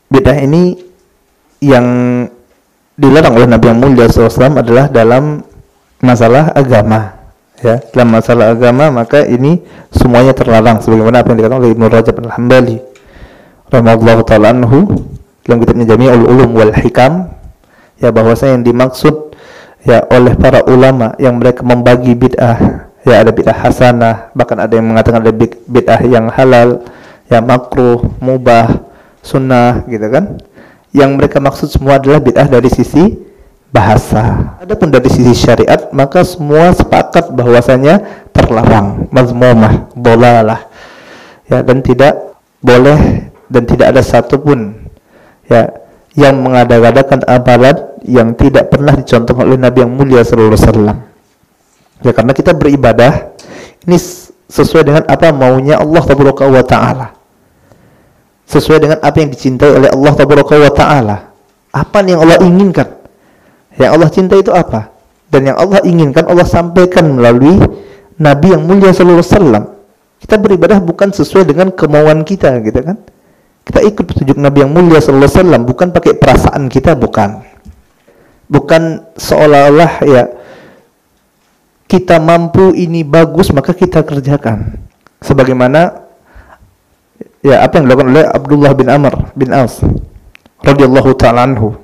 bid'ah ini yang dilarang oleh Nabi yang mulia SAW adalah dalam masalah agama. Ya, dalam masalah agama maka ini semuanya terlarang sebagaimana apa yang dikatakan oleh Ibnu Rajab Al-Hambali rahimahullahu ta'ala anhu dalam kitabnya Jami'ul Ulum wal Hikam, ya, bahwasanya yang dimaksud ya oleh para ulama yang mereka membagi bid'ah, ya ada bid'ah hasanah, bahkan ada yang mengatakan ada bid'ah yang halal, ya makruh, mubah, sunnah, gitu kan. Yang mereka maksud semua adalah bid'ah dari sisi bahasa. Adapun dari sisi syariat maka semua sepakat bahwasanya terlarang, mazmumah, dhalalah. Ya, dan tidak boleh dan tidak ada satupun ya yang mengada-adakan amalan yang tidak pernah dicontohkan oleh Nabi yang mulia sallallahu alaihi wasallam. Ya, karena kita beribadah ini sesuai dengan apa maunya Allah tabaraka wa taala. Sesuai dengan apa yang dicintai oleh Allah tabaraka wa taala. Apa yang Allah inginkan? Yang Allah cintai itu apa? Dan yang Allah inginkan Allah sampaikan melalui Nabi yang mulia sallallahu alaihi wasallam. Kita beribadah bukan sesuai dengan kemauan kita, gitu kan? Kita ikut petunjuk Nabi yang mulia sallallahu alaihi wasallam, bukan pakai perasaan kita, bukan. Bukan seolah-olah ya kita mampu ini bagus maka kita kerjakan. Sebagaimana ya apa yang dilakukan oleh Abdullah bin Amr bin As radhiyallahu ta'ala anhu,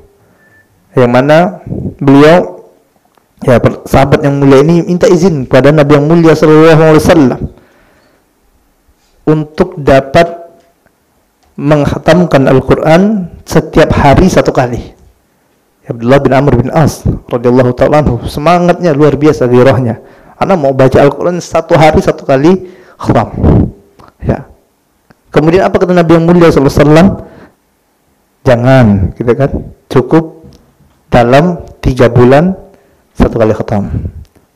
yang mana beliau ya sahabat yang mulia ini minta izin kepada Nabi yang mulia sallallahu alaihi wasallam untuk dapat menghatamkan Al-Quran setiap hari satu kali. Abdullah bin Amr bin As radhiyallahu ta'ala anhu semangatnya luar biasa, girohnya. Anak mau baca Al-Quran satu hari satu kali khatam. Ya. Kemudian apa kata Nabi yang mulia sallallahu alaihi wasallam? Jangan, gitu kan? Cukup dalam 3 bulan satu kali khatam.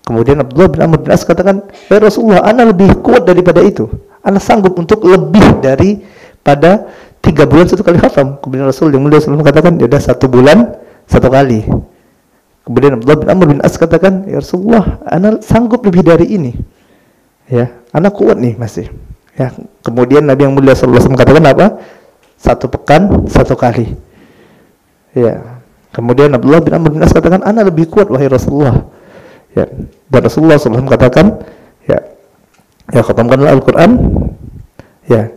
Kemudian Abdullah bin Amr bin As katakan, "Ya Rasulullah, ana lebih kuat daripada itu. Ana sanggup untuk lebih daripada 3 bulan satu kali khatam." Kemudian Rasul yang mulia sallallahu alaihi wasallam katakan, "Ya udah 1 bulan satu kali." Kemudian Abdullah bin Amr bin As katakan, "Ya Rasulullah, ana sanggup lebih dari ini. Ya, ana kuat nih masih." Ya, kemudian Nabi yang mulia sallallahu alaihi wasallam katakan apa? 1 pekan satu kali. Ya. Kemudian Abdullah bin Amr bin As katakan, "Ana lebih kuat wahai Rasulullah." Ya, dan Rasulullah sallallahu alaihi wasallam katakan, ya khatamkanlah Al-Qur'an ya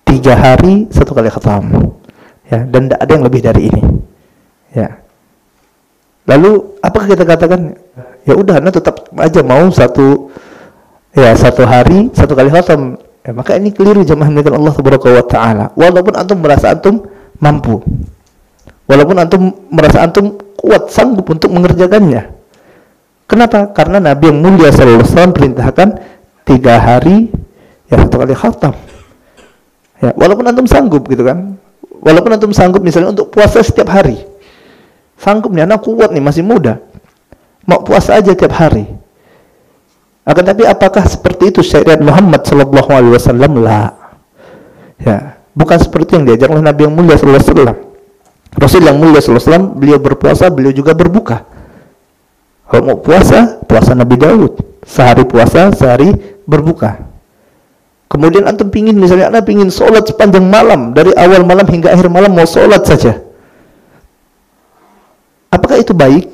3 hari satu kali khatam. Ya, dan tidak ada yang lebih dari ini. Ya. Lalu apakah kita katakan, ya udah ana tetap aja mau satu hari satu kali khatam? Ya, maka ini keliru jemaah dengan Allah Subhanahu wa taala. Walaupun antum merasa antum mampu. Walaupun antum merasa antum kuat, sanggup untuk mengerjakannya. Kenapa? Karena Nabi yang mulia sallallahu alaihi wasallam perintahkan 3 hari ya satu kali khatam. Ya, walaupun antum sanggup, gitu kan? Walaupun antum sanggup misalnya untuk puasa setiap hari. Sanggup nih, anak kuat nih, masih muda. Mau puasa aja tiap hari. Akan tapi apakah seperti itu syariat Muhammad sallallahu alaihi wasallam? La. Ya, bukan seperti yang diajar oleh Nabi yang mulia sallallahu alaihi wasallam. Rasul yang mulia sallallahu alaihi wasallam beliau berpuasa, beliau juga berbuka. Kalau mau puasa, puasa Nabi Daud. Sehari puasa, sehari berbuka. Kemudian antum pingin, misalnya anda pingin sholat sepanjang malam, dari awal malam hingga akhir malam mau sholat saja. Apakah itu baik?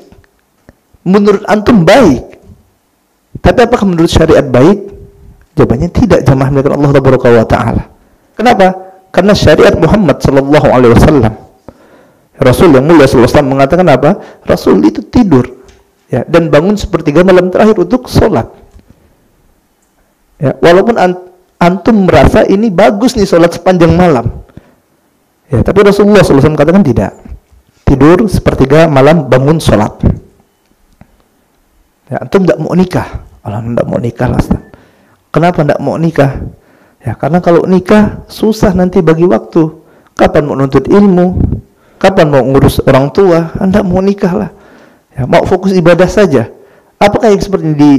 Menurut antum baik. Tapi apakah menurut syariat baik? Jawabannya tidak, jamaah milik Allah wa ta'ala. Kenapa? Karena syariat Muhammad sallallahu alaihi wasallam, Rasul yang mulia sallallahu alaihi wasallam mengatakan apa? Rasul itu tidur ya, dan bangun sepertiga malam terakhir untuk sholat. Ya, walaupun antum merasa ini bagus nih sholat sepanjang malam. Ya, tapi Rasulullah SAW katakan tidak. Tidur sepertiga malam, bangun sholat. Ya, antum tidak mau nikah. Allah, tidak mau nikah lah, Ustaz. Kenapa tidak mau nikah? Ya, karena kalau nikah susah nanti bagi waktu. Kapan mau nuntut ilmu? Kapan mau ngurus orang tua? Anda mau nikah lah. Ya, mau fokus ibadah saja. Apakah yang seperti ini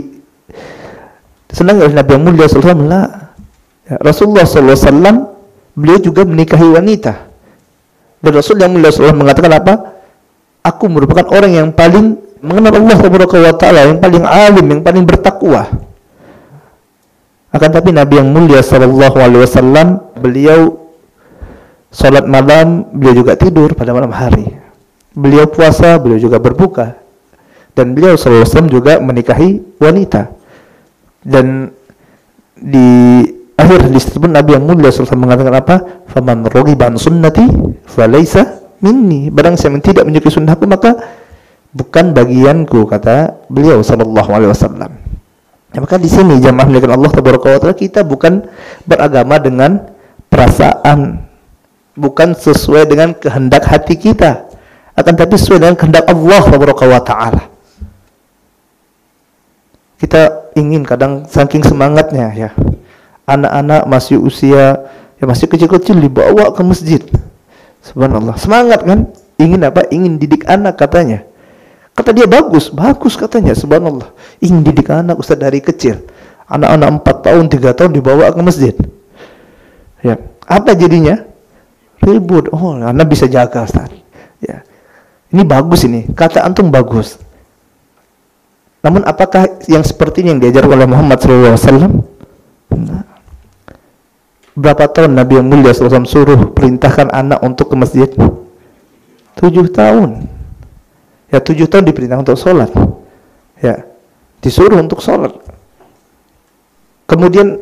disenangi oleh Nabi yang mulia sallallahu alaihi wasallam? Ya, Rasulullah sallallahu alaihi wasallam beliau juga menikahi wanita. Dan Rasul yang mulia sallallahu alaihi wasallam mengatakan apa? Aku merupakan orang yang paling mengenal Allah Subhanahu wa taala, yang paling alim, yang paling bertakwa. Akan tapi Nabi yang mulia sallallahu alaihi wasallam beliau Salat malam, beliau juga tidur pada malam hari. Beliau puasa, beliau juga berbuka. Dan beliau sallallahu alaihi wasallam juga menikahi wanita. Dan di akhir hadis tersebut Nabi yang mulia sallallahu alaihi wasallam mengatakan apa? Faman raghiba an sunnati falaysa minni. Barang siapa yang tidak menyukai sunnahku maka bukan bagianku, kata beliau sallallahu alaihi wasallam. Ya, maka di sini jamaah milik Allah tabaraka wa taala, kita bukan beragama dengan perasaan, bukan sesuai dengan kehendak hati kita, akan tapi sesuai dengan kehendak Allah tabaraka wa taala. Kita ingin kadang saking semangatnya ya, anak-anak masih usia ya masih kecil-kecil dibawa ke masjid. Subhanallah, semangat kan? Ingin apa? Ingin didik anak katanya. Kata dia bagus katanya, subhanallah. Ingin didik anak Ustaz dari kecil. Anak-anak 4 tahun, 3 tahun dibawa ke masjid. Ya, apa jadinya? Ribut. Oh, anak bisa jaga Ustaz. Ya. Ini bagus ini. Kata antum bagus. Namun apakah yang seperti ini yang diajarkan oleh Muhammad SAW? Nah. Berapa tahun Nabi yang mulia SAW suruh perintahkan anak untuk ke masjid? 7 tahun. Ya, 7 tahun diperintahkan untuk sholat. Ya, disuruh untuk sholat. Kemudian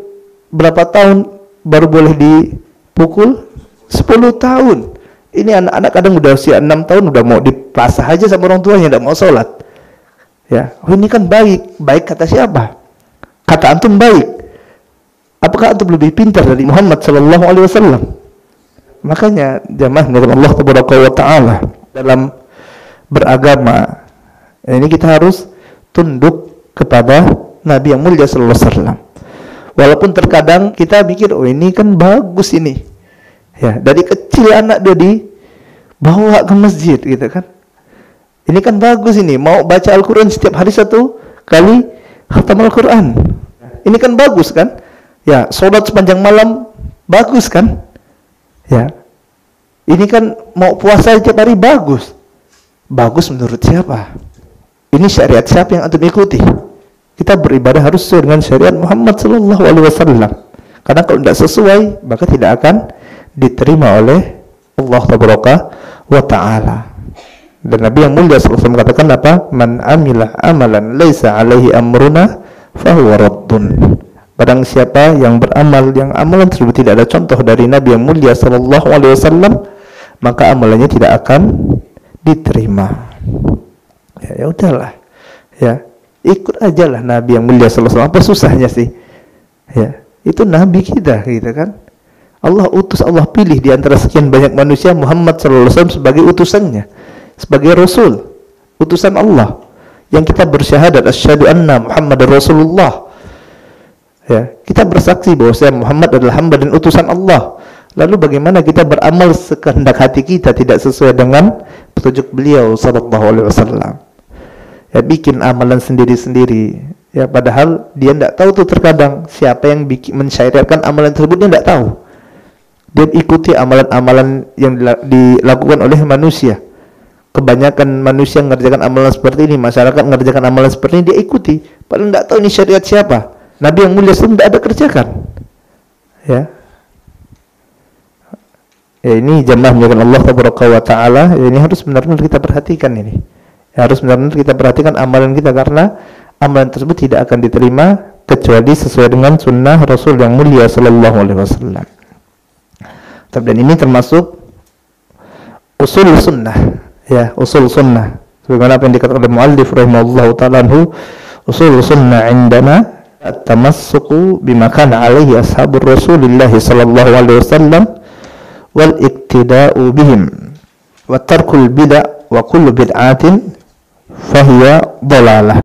berapa tahun baru boleh dipukul? 10 tahun. Ini anak-anak kadang udah usia 6 tahun udah mau dipasah aja sama orang tuanya, tidak mau sholat. Ya, oh ini kan baik. Baik kata siapa? Kata antum baik. Apakah antum lebih pintar dari Muhammad sallallahu alaihi wasallam? Makanya jamaah dari Allah tabaraka wa taala dalam beragama ini kita harus tunduk kepada Nabi yang mulia sallallahu alaihi wasallam. Walaupun terkadang kita mikir, oh ini kan bagus ini. Ya, dari kecil anak dia dibawa ke masjid gitu kan. Ini kan bagus ini, mau baca Al-Qur'an setiap hari 1 kali khatam Al-Qur'an. Ini kan bagus kan? Ya, sholat sepanjang malam bagus kan? Ya. Ini kan mau puasa setiap hari bagus. Bagus menurut siapa? Ini syariat siapa yang antum ikuti? Kita beribadah harus sesuai dengan syariat Muhammad sallallahu alaihi wasallam. Karena kalau tidak sesuai, maka tidak akan diterima oleh Allah tabaraka wa taala. Dan Nabi yang mulia sallallahu alaihi wasallam mengatakan apa? Man amila amalan laisa alaihi amruna fahuwa raddun. Barang siapa yang beramal yang amalan tersebut tidak ada contoh dari Nabi yang mulia sallallahu alaihi wasallam, maka amalannya tidak akan diterima. Ya udahlah. Ya, ikut aja lah Nabi yang mulia sallallahu alaihi wasallam. Apa susahnya sih? Ya, itu Nabi kita gitu kan. Allah utus, Allah pilih di antara sekian banyak manusia Muhammad sallallahu alaihi wasallam sebagai utusannya, sebagai rasul, utusan Allah. Yang kita bersyahadat asyhadu anna Muhammadar Rasulullah. Ya, kita bersaksi bahwa Muhammad adalah hamba dan utusan Allah. Lalu bagaimana kita beramal sekehendak hati kita tidak sesuai dengan petunjuk beliau sallallahu alaihi wasallam? Ya, bikin amalan sendiri-sendiri. Ya, padahal dia tidak tahu tuh terkadang siapa yang mensyariatkan amalan tersebut, dia tidak tahu. Dia ikuti amalan-amalan yang dilakukan oleh manusia. Kebanyakan manusia mengerjakan amalan seperti ini, masyarakat mengerjakan amalan seperti ini, dia ikuti. Padahal tidak tahu ini syariat siapa. Nabi yang mulia SAW tidak ada kerjakan. Ya. Ya, ini jamaah milik Allah tabaraka wa taala. Ya, ini harus benar-benar kita perhatikan ini. Ya, harus benar-benar kita perhatikan amalan kita, karena amalan tersebut tidak akan diterima kecuali sesuai dengan sunnah Rasul yang mulia sallallahu alaihi wasallam. Dan ini termasuk usul sunnah. Ya, usul sunnah. Sebagaimana apa yang dikatakan oleh muallif rahimahullahu taala anhu, usul sunnah indana at-tamassuku bima kana alaihi ashabur Rasulillah sallallahu alaihi wasallam wal iktida'u bihim wa tarkul bid'ah wa kullu bid'atin fahiya dhalalah.